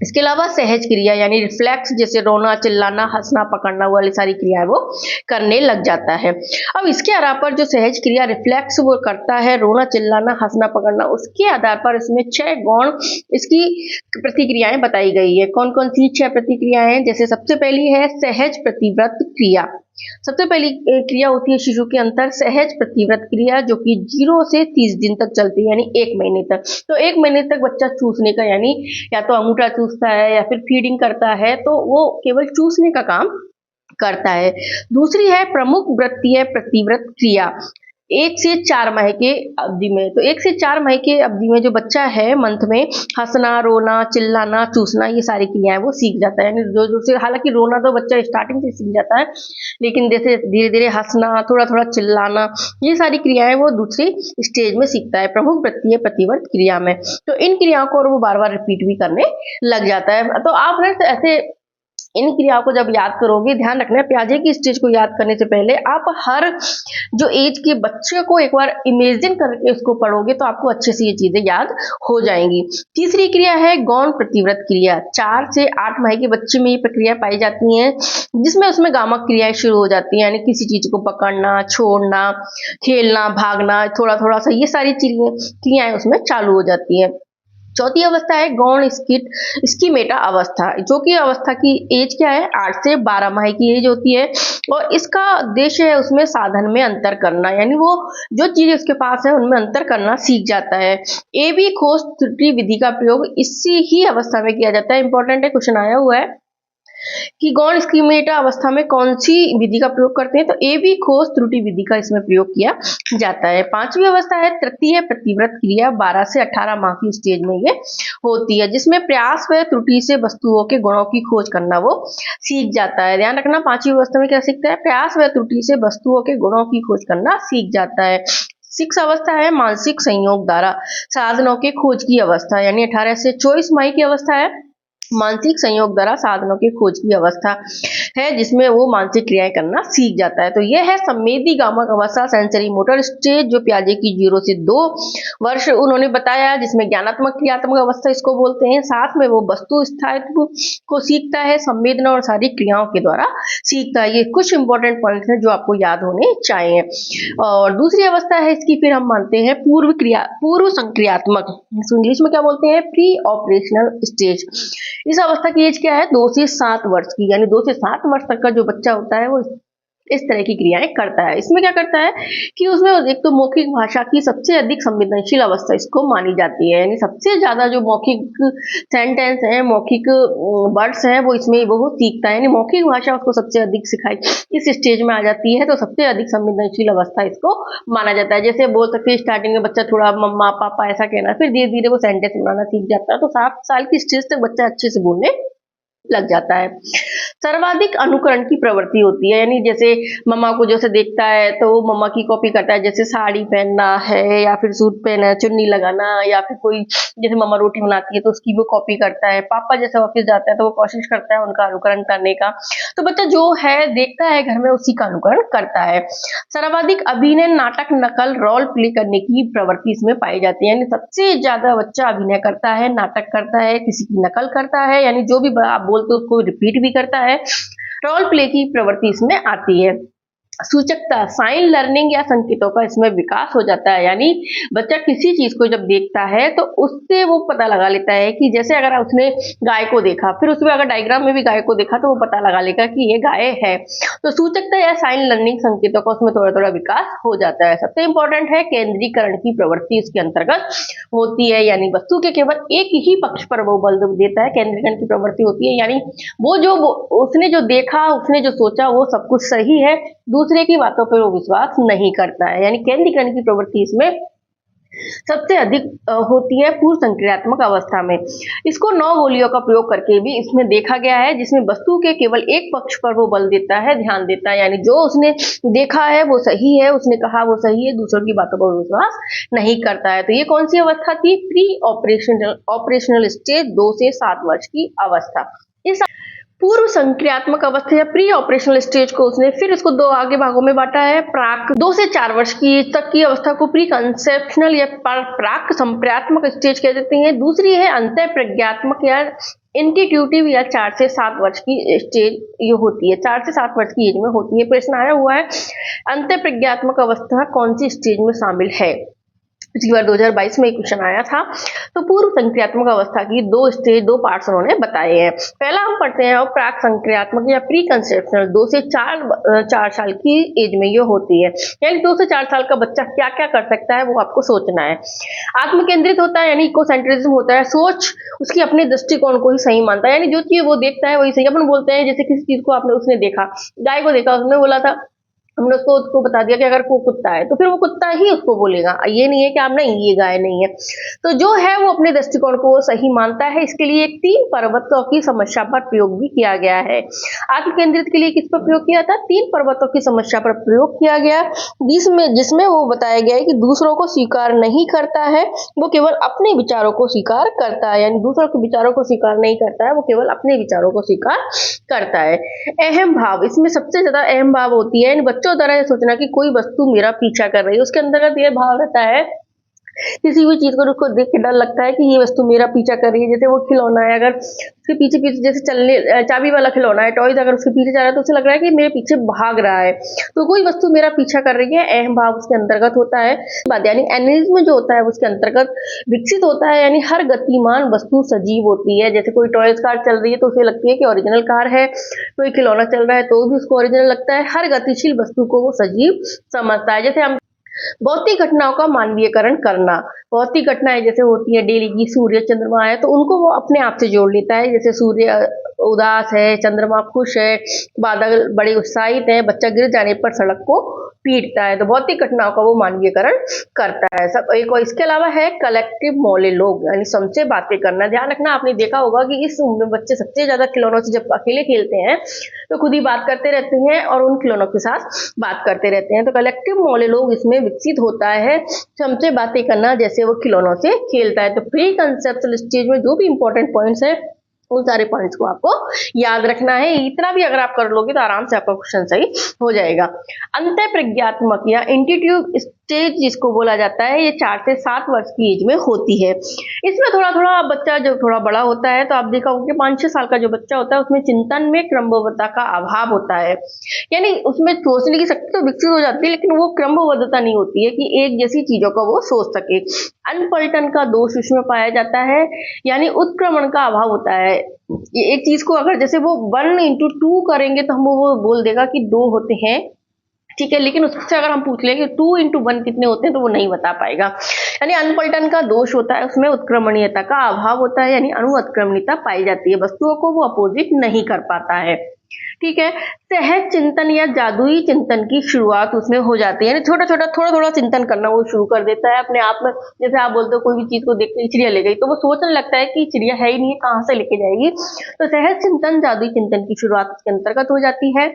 इसके अलावा सहज क्रिया यानी रिफ्लेक्स, जैसे रोना, चिल्लाना, हंसना, पकड़ना वाली सारी क्रियाएं वो करने लग जाता है। अब इसके आधार पर जो सहज क्रिया रिफ्लेक्स वो करता है, रोना, चिल्लाना, हंसना, पकड़ना, उसके आधार पर इसमें 6 गौण इसकी प्रतिक्रियाएं बताई गई है। कौन कौन सी 6 प्रतिक्रियाएं? जैसे सबसे पहली है सहज प्रतिव्रत क्रिया। सबसे पहली क्रिया होती है शिशु के अंतर सहज प्रतिव्रत क्रिया, जो कि 0 से 30 दिन तक चलती है, यानी 1 महीने तक। तो 1 महीने तक बच्चा चूसने का, यानी या तो अंगूठा चूसता है या फिर फीडिंग करता है, तो वो केवल चूसने का काम करता है। दूसरी है प्रमुख वृत्तीय प्रतिव्रत क्रिया, 1 से 4 माह के अवधि में। तो 1 से 4 माह के अवधि में जो बच्चा है मंथ में हंसना, रोना, चिल्लाना, चूसना, ये सारी क्रियाएं वो सीख जाता है। यानी जो जो हालांकि रोना तो बच्चा स्टार्टिंग से सीख जाता है, लेकिन जैसे धीरे धीरे हंसना, थोड़ा थोड़ा चिल्लाना, ये सारी क्रियाएं वो दूसरी स्टेज में सीखता है, प्रमुख वृत्तीय प्रतिवर्त क्रिया में। तो इन क्रियाओं को और वो बार बार रिपीट भी करने लग जाता है। तो आप ऐसे इन क्रियाओं को जब याद करोगे, ध्यान रखना पियाजे की स्टेज को याद करने से पहले आप हर जो एज के बच्चे को एक बार इमेजिन करके उसको पढ़ोगे तो आपको अच्छे से ये चीजें याद हो जाएंगी। तीसरी क्रिया है गौण प्रतिव्रत क्रिया। 4 से 8 माह के बच्चे में ये प्रक्रिया पाई जाती है, जिसमें उसमें गामक क्रियाएं शुरू हो जाती है, यानी किसी चीज को पकड़ना, छोड़ना, खेलना, भागना, थोड़ा थोड़ा सा, ये सारी क्रियाएं उसमें चालू हो जाती है। चौथी अवस्था है गौण स्कीमेटा अवस्था, जो कि अवस्था की एज क्या है 8 से 12 माह की एज होती है और इसका उद्देश्य है उसमें साधन में अंतर करना, यानी वो जो चीज उसके पास है उनमें अंतर करना सीख जाता है। ए बी खोज त्रुटि विधि का प्रयोग इसी ही अवस्था में किया जाता है। इंपॉर्टेंट है, क्वेश्चन आया हुआ है कि गौण स्कीमेटा अवस्था में कौन सी विधि का प्रयोग करते हैं, तो ए बी खोज त्रुटि विधि का इसमें प्रयोग किया जाता है। पांचवी अवस्था है तृतीय प्रतिव्रत क्रिया, 12 से 18 माह की स्टेज में ये होती है, जिसमें प्रयास व त्रुटि से वस्तुओं के गुणों की खोज करना वो सीख जाता है। ध्यान रखना, पांचवी अवस्था में क्या सीखता है, प्रयास व त्रुटि से वस्तुओं के गुणों की खोज करना सीख जाता है। 6 अवस्था है मानसिक संयोग द्वारा साधनों के खोज की अवस्था, यानी 18 से 24 माह की अवस्था है मानसिक संयोग द्वारा साधनों की खोज की अवस्था है, जिसमें वो मानसिक क्रियाएं करना सीख जाता है। तो यह है संवेदी गामक अवस्था, सेंसरी मोटर स्टेज, जो पियाजे की 0 से 2 वर्ष उन्होंने बताया, जिसमें ज्ञानात्मक क्रियात्मक अवस्था इसको बोलते हैं। साथ में वो वस्तु स्थायित्व को सीखता है, संवेदना और शारीरिक क्रियाओं के द्वारा सीखता है। ये कुछ इंपॉर्टेंट पॉइंट्स हैं जो आपको याद होने चाहिए। और दूसरी अवस्था है इसकी, फिर हम मानते हैं पूर्व संक्रियात्मक, इंग्लिश में क्या बोलते हैं, प्री ऑपरेशनल स्टेज। इस अवस्था की एज क्या है 2 से 7 वर्ष की, यानी 2 से 7 वर्ष तक का जो बच्चा होता है वो इस तरह की क्रियाएं करता है। इसमें क्या करता है कि उसमें एक तो मौखिक भाषा की सबसे अधिक संवेदनशील अवस्था इसको मानी जाती है, यानी सबसे ज्यादा जो मौखिक सेंटेंस है, मौखिक वर्ड्स हैं, वो इसमें वो सीखता है, यानी मौखिक भाषा उसको सबसे अधिक सिखाई इस स्टेज में आ जाती है, तो सबसे अधिक संवेदनशील अवस्था इसको माना जाता है। जैसे बोल सकते हैं स्टार्टिंग में बच्चा थोड़ा मम्मा पापा ऐसा कहना, फिर धीरे धीरे वो सेंटेंस बनाना सीख जाता है, तो 7 साल की स्टेज तक बच्चा अच्छे से बोलने लग जाता है। सर्वाधिक अनुकरण की प्रवृत्ति होती है, यानी जैसे मम्मा को जैसे देखता है तो वो मम्मा की कॉपी करता है, जैसे साड़ी पहनना है या फिर सूट पहनना है, चुन्नी लगाना, या फिर कोई जैसे मम्मा रोटी बनाती है तो उसकी वो कॉपी करता है। पापा जैसे ऑफिस जाता है तो वो कोशिश करता है उनका अनुकरण करने का। तो बच्चा जो है देखता है घर में उसी का अनुकरण करता है। सर्वाधिक अभिनय नाटक नकल रोल प्ले करने की प्रवृत्ति इसमें पाई जाती है, यानी सबसे ज्यादा बच्चा अभिनय करता है, नाटक करता है, किसी की नकल करता है, यानी जो भी आप बोलते हो उसको रिपीट भी करता है। रोल प्ले की प्रवृत्ति इसमें आती है। सूचकता साइन लर्निंग या संकेतों का इसमें विकास हो जाता है, यानी बच्चा किसी चीज को जब देखता है तो उससे वो पता लगा लेता है कि जैसे अगर उसने गाय को देखा, फिर उसमें अगर डायग्राम में भी गाय को देखा तो वो पता लगा लेगा कि ये गाय है। तो सूचकता या साइन लर्निंग संकेतों का उसमें थोड़ा थोड़ा विकास हो जाता है। सबसे इंपॉर्टेंट है केंद्रीकरण की प्रवृत्ति इसके अंतर्गत होती है, यानी वस्तु के केवल एक ही पक्ष पर वो बल देता है, केंद्रीकरण की प्रवृत्ति होती है, यानी उसने जो देखा, उसने जो सोचा वो सब कुछ सही है, दूसरे की बातों पर वो विश्वास नहीं करता है, यानी केंद्रीकरण की प्रवृत्ति इसमें सबसे अधिक होती है पूर्व संक्रियात्मक अवस्था में। इसको 9 गोलियों का प्रयोग करके भी इसमें देखा गया है, जिसमें वस्तु के केवल एक पक्ष पर वो बल देता है, ध्यान देता है, यानी जो उसने देखा है वो सही है, उसने कहा वो सही है, दूसरों की बातों पर विश्वास नहीं करता है। तो ये कौन सी अवस्था थी, प्री ऑपरेशनल स्टेज, 2 से 7 वर्ष की अवस्था। इस पूर्व संक्रियात्मक अवस्था या प्री ऑपरेशनल स्टेज को उसने फिर इसको 2 आगे भागों में बांटा है। प्राक 2 से 4 वर्ष की तक की अवस्था को प्री कंसेप्शनल या प्राक संप्रात्मक स्टेज कह देते हैं। दूसरी है अंतः प्रज्ञात्मक या इंट्यूटिव या 4 से 7 वर्ष की स्टेज ये होती है, 4 से 7 वर्ष की एज में होती है। प्रश्न आया हुआ है अंतः प्रज्ञात्मक अवस्था कौन सी स्टेज में शामिल है, पिछली बार 2022 में एक क्वेश्चन आया था। तो पूर्व संक्रियात्मक अवस्था की 2 पार्ट्स उन्होंने बताए हैं। पहला हम पढ़ते हैं और प्राक संक्रियात्मक या प्री कंसेप्शनल, 2 से 4 साल की एज में ये होती है, यानी 2 से 4 साल का बच्चा क्या क्या कर सकता है वो आपको सोचना है। आत्म केंद्रित होता है, यानी इकोसेंट्रिज्म होता है, सोच उसकी अपने दृष्टिकोण को ही सही मानता है, यानी जो चीज वो देखता है वही सही। अपन बोलते हैं जैसे किसी चीज को उसने देखा, गाय को देखा, उसने बोला था, हमने उसको बता दिया कि अगर वो कुत्ता है तो फिर वो कुत्ता ही उसको बोलेगा, ये नहीं है कि आप नहीं ये गाय नहीं है। तो जो है वो अपने दृष्टिकोण को सही मानता है। इसके लिए एक 3 पर्वतों की समस्या पर प्रयोग भी किया गया है। आत्म केंद्रित के लिए किस पर प्रयोग किया था, 3 पर्वतों की समस्या पर प्रयोग किया गया, जिसमें वो बताया गया है कि दूसरों को स्वीकार नहीं करता है, वो केवल अपने विचारों को स्वीकार करता है, यानी दूसरों के विचारों को स्वीकार नहीं करता है, वो केवल अपने विचारों को स्वीकार करता है। अहम भाव, इसमें सबसे ज्यादा अहम भाव होती है, बच्चों द्वारा सोचना कि कोई वस्तु मेरा पीछा कर रही है, उसके अंतर्गत यह भाव रहता है किसी भी चीज को उसको देख के डर लगता है कि ये वस्तु मेरा पीछा कर रही है। जैसे वो खिलौना है, अगर उसके पीछे पीछे जैसे चलने चाबी वाला खिलौना है, टॉयज, अगर उसके पीछे जा रहा है तो उसे लग रहा है कि मेरे पीछे भाग रहा है। तो कोई वस्तु मेरा पीछा कर रही है, अहम भाव उसके अंतर्गत होता है। बात यानी एनिज्म जो होता है उसके अंतर्गत विकसित होता है। यानी हर गतिमान वस्तु सजीव होती है। जैसे कोई टॉयज कार चल रही है तो उसे लगती है कि ओरिजिनल कार है, कोई खिलौना चल रहा है तो भी उसको ओरिजिनल लगता है। हर गतिशील वस्तु को वो सजीव समझता है। जैसे हम भौतिक घटनाओं का मानवीयकरण करना, भौतिक घटनाएं जैसे होती है डेली की, सूर्य चंद्रमा है तो उनको वो अपने आप से जोड़ लेता है। जैसे सूर्य उदास है, चंद्रमा खुश है, बादल बड़े उत्साहित है, बच्चा गिर जाने पर सड़क को पीटता है। तो भौतिक घटनाओं का वो मानवीयकरण करता है। सब एक और इसके अलावा है कलेक्टिव मोनोलॉग, यानी समझे बातें करना। ध्यान रखना, आपने देखा होगा कि इस उम्र में बच्चे सबसे ज्यादा खिलौनों से जब अकेले खेलते हैं तो खुद ही बात करते रहते हैं और उन खिलौनों के साथ बात करते रहते हैं। तो कलेक्टिव मोनोलॉग इसमें विकसित होता है। हमसे बातें करना जैसे वो खिलौनों से खेलता है। तो प्री कंसेप्चुअल स्टेज में जो भी इंपॉर्टेंट पॉइंट्स है उन सारे पॉइंट्स को आपको याद रखना है। इतना भी अगर आप कर लोगे तो आराम से आपका क्वेश्चन सही हो जाएगा। अंतः प्रज्ञात्मक या इंट्यूटिव स्टेज जिसको बोला जाता है, ये 4 से 7 वर्ष की एज में होती है। इसमें थोड़ा थोड़ा बच्चा जब थोड़ा बड़ा होता है तो आप देखा होगा कि 5-6 साल का जो बच्चा होता है उसमें चिंतन में क्रमबद्धता का अभाव होता है। यानी उसमें सोचने की शक्ति तो विकसित हो जाती है लेकिन वो क्रमबद्धता नहीं होती है कि एक जैसी चीजों का वो सोच सके। अनपलटन का दोष उसमें पाया जाता है, यानी उत्क्रमण का अभाव होता है। ये एक चीज को अगर जैसे वो 1 into 2 करेंगे तो हम वो बोल देगा कि 2 होते हैं, ठीक है, लेकिन उससे अगर हम पूछ लें कि 2 into 1 कितने होते हैं तो वो नहीं बता पाएगा। यानी अनपलटन का दोष होता है, उसमें उत्क्रमणीयता का अभाव होता है, यानी अनुत्क्रमणीयता पाई जाती है, वस्तुओं को वो अपोजिट नहीं कर पाता है। ठीक है। सहज चिंतन या जादुई चिंतन की शुरुआत उसमें हो जाती है, यानी छोटा छोटा थोड़ा थोड़ा चिंतन करना वो शुरू कर देता है अपने आप में। जैसे आप बोलते हो कोई भी चीज को देख के चिड़िया ले गई तो वो सोचने लगता है कि चिड़िया है ही नहीं, कहाँ से लेके जाएगी। तो सहज चिंतन जादुई चिंतन की शुरुआत उसके अंतर्गत हो जाती है।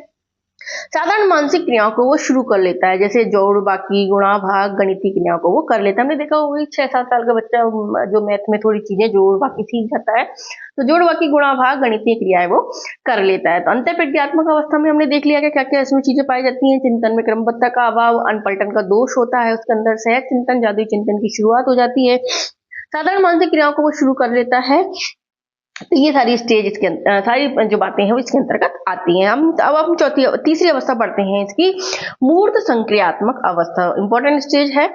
साधारण मानसिक क्रियाओं को वो शुरू कर लेता है, जैसे जोड़ बाकी गुणा भाग गणितीय क्रियाओं को वो कर लेता है। हमने देखा होगा 6-7 साल का बच्चा जो मैथ में थोड़ी चीजें जोड़ बाकी सीख जाता है तो जोड़ बाकी गुणा भाग गणितीय क्रियाएं वो कर लेता है। तो अंत प्रज्ञात्मक अवस्था में हमने देख लिया कि क्या क्या इसमें चीजें पाई जाती हैं। चिंतन में क्रमबद्धता का अभाव, अनपलटन का दोष होता है उसके अंदर, सहज चिंतन जादुई चिंतन की शुरुआत हो जाती है, साधारण मानसिक क्रियाओं को वो शुरू कर लेता है। तो ये सारी स्टेज इसके सारी जो बातें हैं वो इसके अंतर्गत आती हैं। हम तीसरी अवस्था पढ़ते हैं इसकी, मूर्त संक्रियात्मक अवस्था। इंपॉर्टेंट स्टेज है।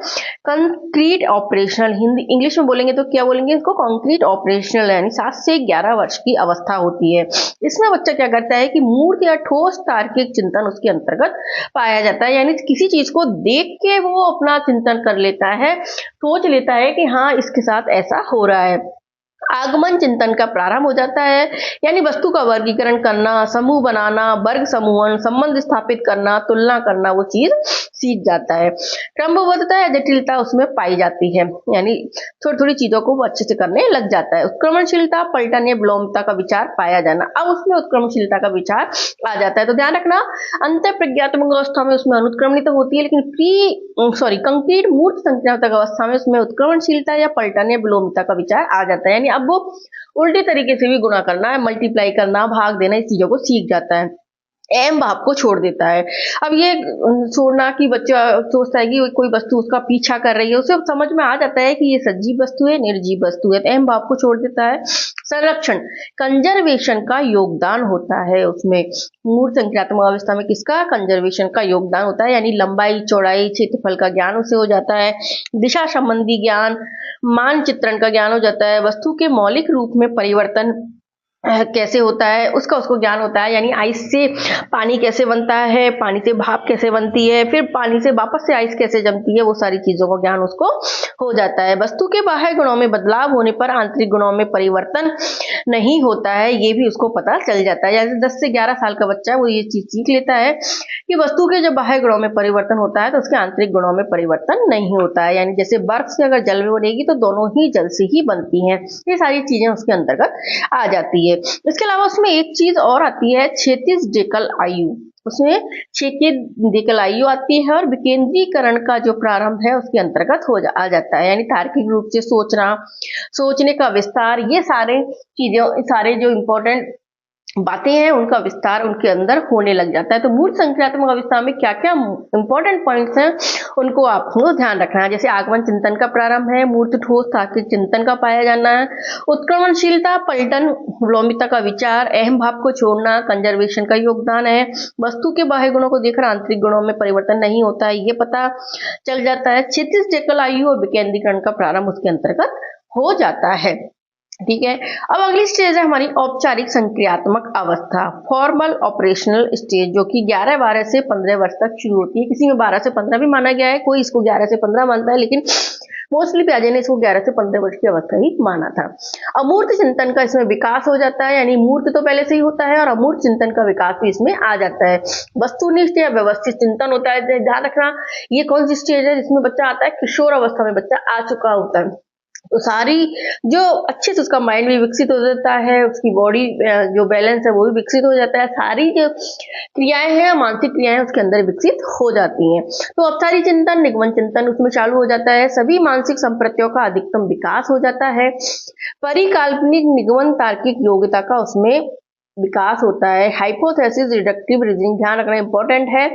कंक्रीट ऑपरेशनल, हिंदी इंग्लिश में बोलेंगे तो क्या बोलेंगे इसको, कंक्रीट ऑपरेशनल, यानी 7 से 11 वर्ष की अवस्था होती है। इसमें बच्चा क्या करता है कि मूर्त या ठोस तार्किक चिंतन उसके अंतर्गत पाया जाता है, यानी किसी चीज को देख के वो अपना चिंतन कर लेता है, सोच लेता है कि हाँ इसके साथ ऐसा हो रहा है। आगमन चिंतन का प्रारंभ हो जाता है, यानी वस्तु का वर्गीकरण करना, समूह बनाना, वर्ग समूहन, संबंध स्थापित करना, तुलना करना, वो चीज सीख जाता है। क्रमबद्धता या जटिलता उसमें पाई जाती है, यानी थोड़ी थोड़ी चीजों को वो अच्छे से करने लग जाता है। उत्क्रमणशीलता, पलटन या विलोमता का विचार पाया जाना, अब उसमें उत्क्रमणशीलता का विचार आ जाता है। तो ध्यान रखना, अंत प्रज्ञात्मक अवस्था में उसमें अनुत्क्रमणिता होती है, लेकिन कंक्रीट मूर्त संक्रियात्मक अवस्था में उसमें उत्क्रमणशीलता या पलटन या विलोमिता का विचार आ जाता है। यानी अब वो उल्टे तरीके से भी गुणा करना है, मल्टीप्लाई करना, भाग देना, इस चीजों को सीख जाता है, एम भाव को छोड़ देता है। अब ये छोड़ना कि बच्चा सोचता है कि कोई वस्तु उसका पीछा कर रही है, उसे समझ में आ जाता है कि ये सजीव वस्तु है, निर्जीव वस्तु है, तो एम भाव को छोड़ देता है। संरक्षण, कंजर्वेशन का योगदान होता है उसमें। मूर्त संक्रियात्मक अवस्था में किसका, कंजर्वेशन का योगदान होता है, यानी लंबाई चौड़ाई क्षेत्रफल का ज्ञान उसे हो जाता है, दिशा संबंधी ज्ञान, मानचित्रण का ज्ञान हो जाता है, वस्तु के मौलिक रूप में परिवर्तन कैसे होता है उसका उसको ज्ञान होता है, यानी आइस से पानी कैसे बनता है, पानी से भाप कैसे बनती है, फिर पानी से वापस से आइस कैसे जमती है, वो सारी चीजों का ज्ञान उसको हो जाता है। वस्तु के बाह्य गुणों में बदलाव होने पर आंतरिक गुणों में परिवर्तन नहीं होता है, ये भी उसको पता चल जाता है। जैसे 10 से 11 साल का बच्चा है वो ये चीज सीख लेता है कि वस्तु के जब बाह्य गुणों में परिवर्तन होता है तो उसके आंतरिक गुणों में परिवर्तन नहीं होता है, यानी जैसे बर्फ से अगर जल में बनेगी तो दोनों ही जल से ही बनती हैं, ये सारी चीजें उसके अंतर्गत आ जाती है। इसके अलावा उसमें एक चीज और आती है, क्षैतिज डेकल आयु, उसमें क्षैतिज डेकल आयु आती है, और विकेंद्रीकरण का जो प्रारंभ है उसके अंतर्गत आ जाता है, यानी तार्किक रूप से सोचना, सोचने का विस्तार, ये सारे चीजें, सारे जो इम्पोर्टेंट बातें हैं उनका विस्तार उनके अंदर होने लग जाता है। तो मूर्त संक्रियात्मक अवस्था में क्या क्या इंपॉर्टेंट पॉइंट्स हैं उनको आपको ध्यान रखना है। जैसे आगमन चिंतन का प्रारंभ है, मूर्त ठोस तार्किक चिंतन का पाया जाना है, उत्क्रमणशीलता, पलटन, विलोमिता का विचार, अहम भाव को छोड़ना, कंजर्वेशन का योगदान है, वस्तु के बाह्य गुणों को देखकर आंतरिक गुणों में परिवर्तन नहीं होता है, ये पता चल जाता है। क्षितिज डेकल आयु और विकेंद्रीकरण का प्रारंभ उसके अंतर्गत हो जाता है। ठीक है, अब अगली स्टेज है हमारी औपचारिक संक्रियात्मक अवस्था, फॉर्मल ऑपरेशनल स्टेज, जो कि 11 से 15 वर्ष तक शुरू होती है। किसी में 12 से 15 भी माना गया है, कोई इसको 11 से 15 मानता है, लेकिन मोस्टली पियाजे ने इसको 11 से 15 वर्ष की अवस्था ही माना था। अमूर्त चिंतन का इसमें विकास हो जाता है, यानी मूर्त तो पहले से ही होता है और अमूर्त चिंतन का विकास भी इसमें आ जाता है। वस्तुनिष्ठ या व्यवस्थित चिंतन होता है। ध्यान रखना, ये कौन सी स्टेज है जिसमें बच्चा आता है, किशोर अवस्था में बच्चा आ चुका होता है। तो सारी जो अच्छे से उसका माइंड भी विकसित हो जाता है, उसकी बॉडी जो बैलेंस है वो भी विकसित हो जाता है, सारी जो क्रियाएं हैं मानसिक क्रियाएं उसके अंदर विकसित हो जाती हैं। तो औपचारिक चिंतन, निगमन चिंतन उसमें चालू हो जाता है, सभी मानसिक संप्रत्तियों का अधिकतम विकास हो जाता है। परिकाल्पनिक निगमन तार्किक योग्यता का उसमें विकास होता है। हाइपोथेसिस, डिडक्टिव रीजनिंग, ध्यान रखना इंपॉर्टेंट है।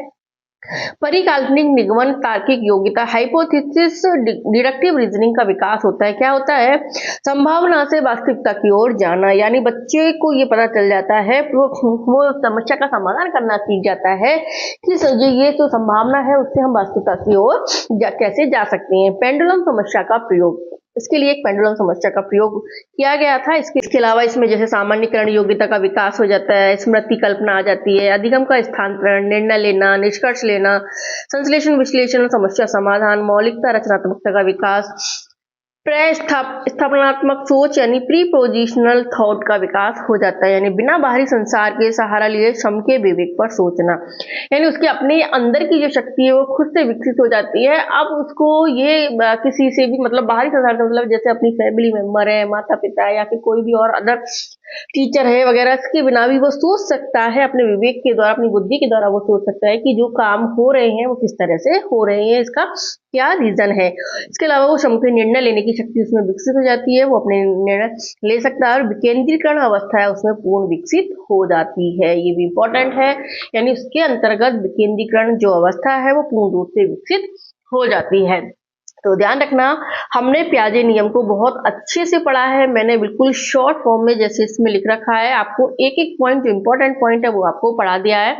परिकाल्पनिक निगमन तार्किक योग्यता, हाइपोथेसिस, डिडक्टिव रीजनिंग का विकास होता है। क्या होता है, संभावना से वास्तविकता की ओर जाना, यानी बच्चे को ये पता चल जाता है, वो समस्या का समाधान करना सीख जाता है कि ये जो संभावना है उससे हम वास्तविकता की ओर कैसे जा सकते हैं। पेंडुलम समस्या का प्रयोग, इसके लिए एक पेंडुलम समस्या का प्रयोग किया गया था। इसके अलावा इसमें जैसे सामान्यकरण योग्यता का विकास हो जाता है, स्मृति कल्पना आ जाती है, अधिगम का स्थानांतरण, निर्णय लेना, निष्कर्ष लेना, संश्लेषण विश्लेषण, समस्या समाधान, मौलिकता, रचनात्मकता का विकास, स्थापनात्मक सोच यानी प्री पोजिशनल थॉट का विकास हो जाता है, यानी बिना बाहरी संसार के सहारा लिए श्रम के विवेक पर सोचना, यानी उसके अपने अंदर की जो शक्ति है वो खुद से विकसित हो जाती है। अब उसको ये किसी से भी मतलब बाहरी संसार से मतलब जैसे अपनी फैमिली मेंबर है, माता पिता है या फिर कोई भी और अदर टीचर है वगैरह, इसके बिना भी वो सोच सकता है, अपने विवेक के द्वारा, अपनी बुद्धि के द्वारा वो सोच सकता है कि जो काम हो रहे हैं वो किस तरह से हो रहे हैं, इसका क्या रीजन है। इसके अलावा वो क्षम के निर्णय लेने की शक्ति उसमें विकसित हो जाती है, वो अपने निर्णय ले सकता है, और विकेंद्रीकरण अवस्था है उसमें पूर्ण विकसित हो जाती है। ये भी इंपॉर्टेंट है, यानी उसके अंतर्गत विकेंद्रीकरण जो अवस्था है वो पूर्ण रूप से विकसित हो जाती है। तो ध्यान रखना, हमने पियाजे नियम को बहुत अच्छे से पढ़ा है, मैंने बिल्कुल शॉर्ट फॉर्म में जैसे इसमें लिख रखा है, आपको एक एक पॉइंट जो इंपॉर्टेंट पॉइंट है वो आपको पढ़ा दिया है।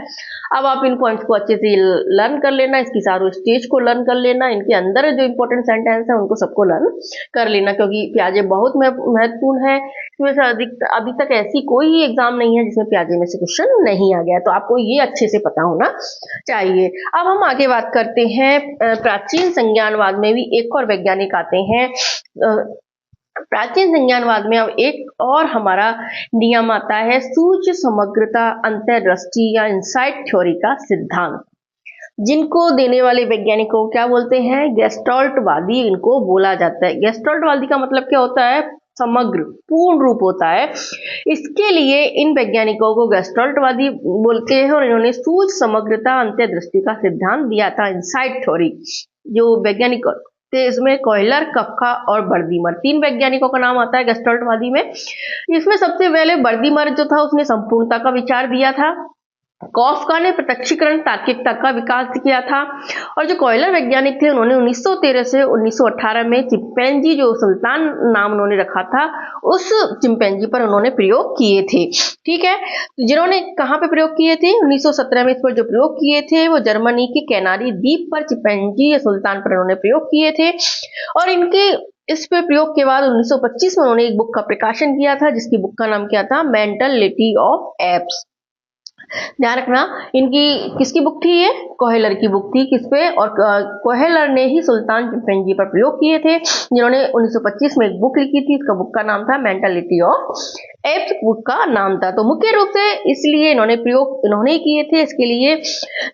अब आप इन पॉइंट्स को अच्छे से लर्न कर लेना, इसकी सारों स्टेज को लर्न कर लेना, इनके अंदर जो इंपॉर्टेंट सेंटेंस है उनको सबको लर्न कर लेना, क्योंकि पियाजे बहुत महत्वपूर्ण है। इसमें से अभी तक ऐसी कोई एग्जाम नहीं है जिसमें पियाजे में से क्वेश्चन नहीं आ गया, तो आपको ये अच्छे से पता होना चाहिए। अब हम आगे बात करते हैं, प्राचीन संज्ञानवाद में भी एक और वैज्ञानिक आते हैं। प्राचीन संज्ञानवाद में अब एक और हमारा नियम आता है, सूक्ष्म समग्रता अंतर्दृष्टि या इनसाइट थ्योरी का सिद्धांत, जिनको देने वाले वैज्ञानिकों को क्या बोलते हैं, गेस्टाल्टवादी इनको बोला जाता है। गेस्टाल्टवादी का मतलब क्या होता है, समग्र पूर्ण रूप होता है। इसके लिए इन वैज्ञानिकों को गेस्टाल्टवादी बोलते हैं, और इन्होंने सूक्ष्म समग्रता अंतर्दृष्टि का सिद्धांत दिया था, इनसाइट थ्योरी। जो वैज्ञानिक थे इसमें कोहलर, कफका और बर्दीमर, 3 वैज्ञानिकों का नाम आता है गेस्टाल्टवादी में। इसमें सबसे पहले बर्दीमर जो था उसने संपूर्णता का विचार दिया था, कॉफका ने प्रत्यक्षीकरण तार्किकता का विकास किया था, और जो कोहलर वैज्ञानिक थे उन्होंने 1913 से 1918 में चिंपैंजी, जो सुल्तान नाम उन्होंने रखा था, उस चिंपैंजी पर उन्होंने प्रयोग किए थे। ठीक है, जिन्होंने कहाँ पे प्रयोग किए थे, 1917 में इस पर जो प्रयोग किए थे वो जर्मनी के कैनारी द्वीप पर चिंपैंजी या सुल्तान पर उन्होंने प्रयोग किए थे। और इनके इस पे प्रयोग के बाद 1925 में उन्होंने एक बुक का प्रकाशन किया था, जिसकी बुक का नाम क्या था, मेंटालिटी ऑफ एप्स। ध्यान रखना, इनकी किसकी बुक थी, ये कोहलर की बुक थी। किस पे, और कोहलर ने ही सुल्तान चिंपैंजी पर प्रयोग किए थे, जिन्होंने 1925 में एक बुक लिखी थी, इसका बुक का नाम था मेंटालिटी ऑफ एप्स, बुक का नाम था। तो मुख्य रूप से इसलिए इन्होंने प्रयोग इन्होंने किए थे। इसके लिए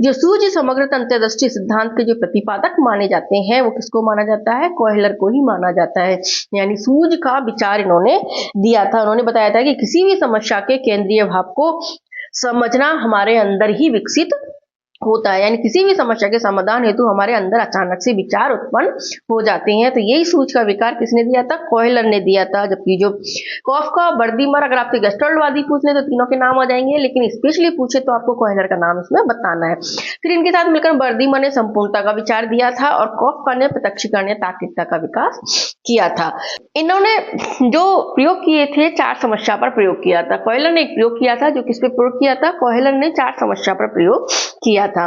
जो सूक्ष्म समग्र अंतर्दृष्टि सिद्धांत के जो प्रतिपादक माने जाते हैं वो किसको माना जाता है, कोहलर को ही माना जाता है, यानी सूझ का विचार इन्होंने दिया था। उन्होंने बताया था कि किसी भी समस्या के केंद्रीय भाव को समझना हमारे अंदर ही विकसित होता है, यानी किसी भी समस्या के समाधान हेतु हमारे अंदर अचानक से विचार उत्पन्न हो जाते हैं। तो यही सूझ का विकार किसने दिया था? कोयलर ने दिया था। जबकि जो कॉफका, बर्दीमर, अगर आपसे गेस्टल्टवादी पूछ ले तो तीनों के नाम आ जाएंगे, लेकिन स्पेशली पूछे तो आपको कोयलर का नाम इसमें बताना है। फिर इनके साथ मिलकर बर्दीमर ने संपूर्णता का विचार दिया था और कॉफका ने प्रत्यक्षीकरण या तार्किकता का विकास किया था। इन्होंने जो प्रयोग किए थे, 4 समस्या पर प्रयोग किया था। कोयलर ने एक प्रयोग किया था, जो किस पे प्रयोग किया था? कोयलर ने 4 समस्या पर प्रयोग किया था।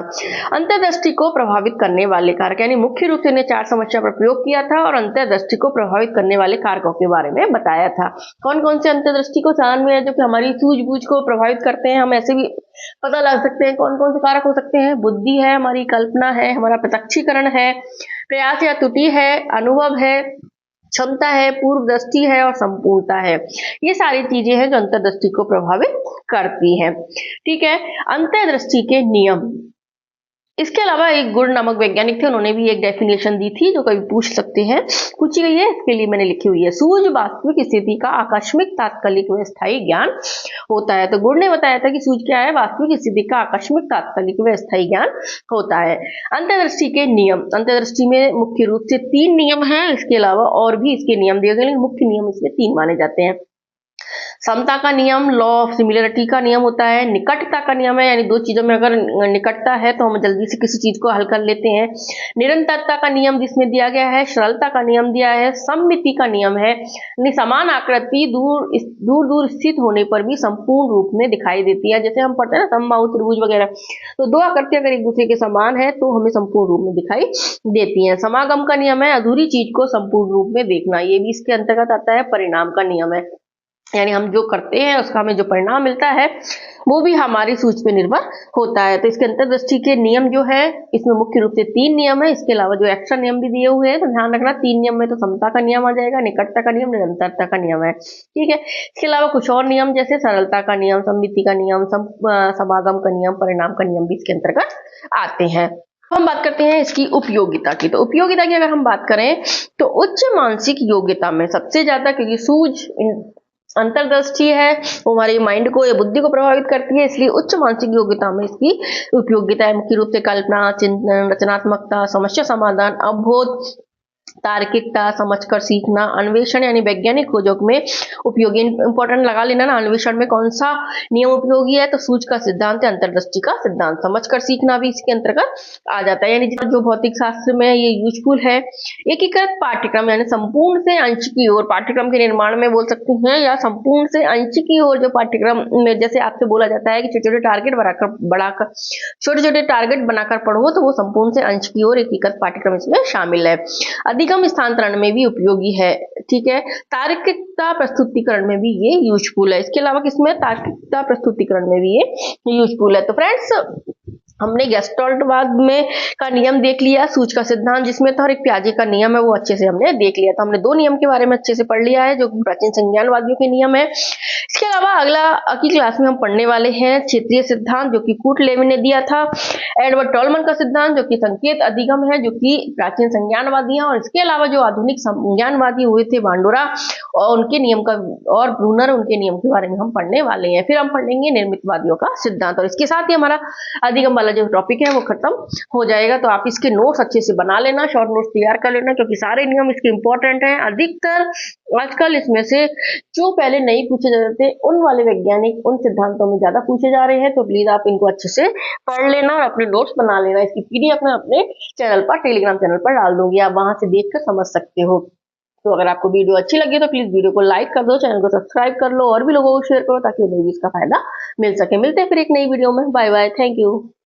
अंतर्दृष्टि को प्रभावित करने वाले कारक, यानी मुख्य रूप से ने 4 समस्या पर प्रयोग किया था और अंतर्दृष्टि को प्रभावित करने वाले कारकों के बारे में बताया था। कौन कौन से अंतर्दृष्टि को साधन में है जो कि हमारी सूझबूझ को प्रभावित करते हैं? हम ऐसे भी पता लगा सकते हैं कौन कौन से कारक हो सकते हैं। बुद्धि है, हमारी कल्पना है, हमारा प्रत्यक्षीकरण है, प्रयास या त्रुटि है, अनुभव है, क्षमता है, पूर्व दृष्टि है और संपूर्णता है। ये सारी चीजें हैं जो अंतर्दृष्टि को प्रभावित करती हैं। ठीक है, अंतर्दृष्टि के नियम। इसके अलावा एक गुण नामक वैज्ञानिक थे, उन्होंने भी एक डेफिनेशन दी थी जो कभी पूछ सकते हैं, पूछी गई है, इसके लिए मैंने लिखी हुई है। सूझ वास्तविक स्थिति का आकस्मिक, तात्कालिक व स्थायी ज्ञान होता है। तो गुण ने बताया था कि सूझ क्या है? वास्तविक स्थिति का आकस्मिक, तात्कालिक व स्थायी ज्ञान होता है। अंतर्दृष्टि के नियम। अंतर्दृष्टि में मुख्य रूप से 3 नियम है, इसके अलावा और भी इसके नियम दिए गए, लेकिन मुख्य नियम इसमें 3 माने जाते हैं। समता का नियम, लॉ ऑफ सिमिलरिटी का नियम होता है। निकटता का नियम है, यानी 2 चीजों में अगर निकटता है तो हम जल्दी से किसी चीज को हल कर लेते हैं। निरंतरता का नियम जिसमें दिया गया है। सरलता का नियम दिया है। सममिति का नियम है, यानी समान आकृति दूर दूर स्थित होने पर भी संपूर्ण रूप में दिखाई देती है। जैसे हम पढ़ते हैं ना समबाहु त्रिभुज वगैरह, तो 2 आकृति अगर एक दूसरे के समान है तो हमें संपूर्ण रूप में दिखाई देती है। समागम का नियम है, अधूरी चीज को संपूर्ण रूप में देखना, ये भी इसके अंतर्गत आता है। परिणाम का नियम है, यानी हम जो करते हैं उसका हमें जो परिणाम मिलता है वो भी हमारी सूझ पे निर्भर होता है। तो इसके अंतर्दृष्टि के नियम जो है, इसमें मुख्य रूप से 3 नियम है। इसके अलावा जो एक्स्ट्रा नियम भी दिए हुए हैं, तो ध्यान रखना 3 नियम में तो समता का नियम आ जाएगा, निकटता का नियम, निरंतरता का नियम है। ठीक है, इसके अलावा कुछ और नियम जैसे सरलता का नियम, सममिति का नियम, समागम का नियम, परिणाम का नियम भी इसके अंतर्गत आते हैं। हम बात करते हैं इसकी उपयोगिता की। तो उपयोगिता की अगर हम बात करें तो उच्च मानसिक योग्यता में सबसे ज्यादा, क्योंकि सूझ अंतर्दृष्टि है, वो हमारे माइंड को या बुद्धि को प्रभावित करती है, इसलिए उच्च मानसिक योग्यता में इसकी उपयोगिता है। मुख्य रूप से कल्पना, चिंतन, रचनात्मकता, समस्या समाधान, अवबोध, तार्किकता, समझकर सीखना, अन्वेषण यानी वैज्ञानिक खोजों में उपयोगी। इंपॉर्टेंट लगा लेना ना, अन्वेषण में कौन सा नियम उपयोगी है? तो सूझ का सिद्धांत है, अंतर्दृष्टि का सिद्धांत। समझकर सीखना भी इसके अंतर्गत आ जाता है, यानी जो भौतिक शास्त्र में ये यूजफुल है। एकीकृत पाठ्यक्रम, यानी संपूर्ण से अंश की ओर पाठ्यक्रम के निर्माण में बोल सकते हैं, या संपूर्ण से अंश की ओर जो पाठ्यक्रम में, जैसे आपसे बोला जाता है कि छोटे छोटे टारगेट बढ़ाकर छोटे छोटे टारगेट बनाकर पढ़ो, तो वो संपूर्ण से अंश की ओर एकीकृत पाठ्यक्रम इसमें शामिल है। अधिगम स्थानांतरण में भी उपयोगी है। ठीक है, तार्किकता प्रस्तुतिकरण में भी ये यूजफुल है। इसके अलावा किसमें? तार्किकता प्रस्तुतिकरण में भी ये यूजफुल है। तो फ्रेंड्स, हमने गेस्टल्टवाद में का नियम देख लिया, सूझ का सिद्धांत जिसमें तो हर एक प्याजे का नियम है वो अच्छे से हमने देख लिया। तो हमने 2 नियम के बारे में अच्छे से पढ़ लिया है जो प्राचीन संज्ञानवादियों के नियम है। इसके अलावा अगला की क्लास में हम पढ़ने वाले हैं क्षेत्रीय सिद्धांत, जो कि कूट लेविन ने दिया था। एडवर्ड टॉलमन का सिद्धांत, जो कि संकेत अधिगम है, जो कि प्राचीन संज्ञानवादी है। और इसके अलावा जो आधुनिक संज्ञानवादी हुए थे, बांडोरा और उनके नियम का, और ब्रूनर, उनके नियम के बारे में हम पढ़ने वाले हैं। फिर हम पढ़ेंगे निर्मितवादियों का सिद्धांत, और इसके साथ ही हमारा अधिगम वाला जो टॉपिक है वो खत्म हो जाएगा। तो आप इसके नोट्स अच्छे से बना लेना, शॉर्ट नोट्स तैयार कर लेना, क्योंकि सारे नियम इसके इंपॉर्टेंट हैं। अधिकतर आजकल इसमें से जो पहले नहीं पूछे जाते थे, उन वाले वैज्ञानिक उन सिद्धांतों में ज्यादा पूछे जा रहे हैं। तो प्लीज आप इनको अच्छे से पढ़ लेना और अपने नोट्स बना लेना। इसकी पीडीएफ मैं अपने चैनल पर, टेलीग्राम चैनल पर डाल दूंगी, आप वहां से देखकर समझ सकते हो। तो अगर आपको वीडियो अच्छी लगी तो प्लीज वीडियो को लाइक कर दो, चैनल को सब्सक्राइब कर लो और भी लोगों को शेयर करो, ताकि उन्हें भी इसका फायदा मिल सके। मिलते हैं फिर एक नई वीडियो में। Bye bye, thank you.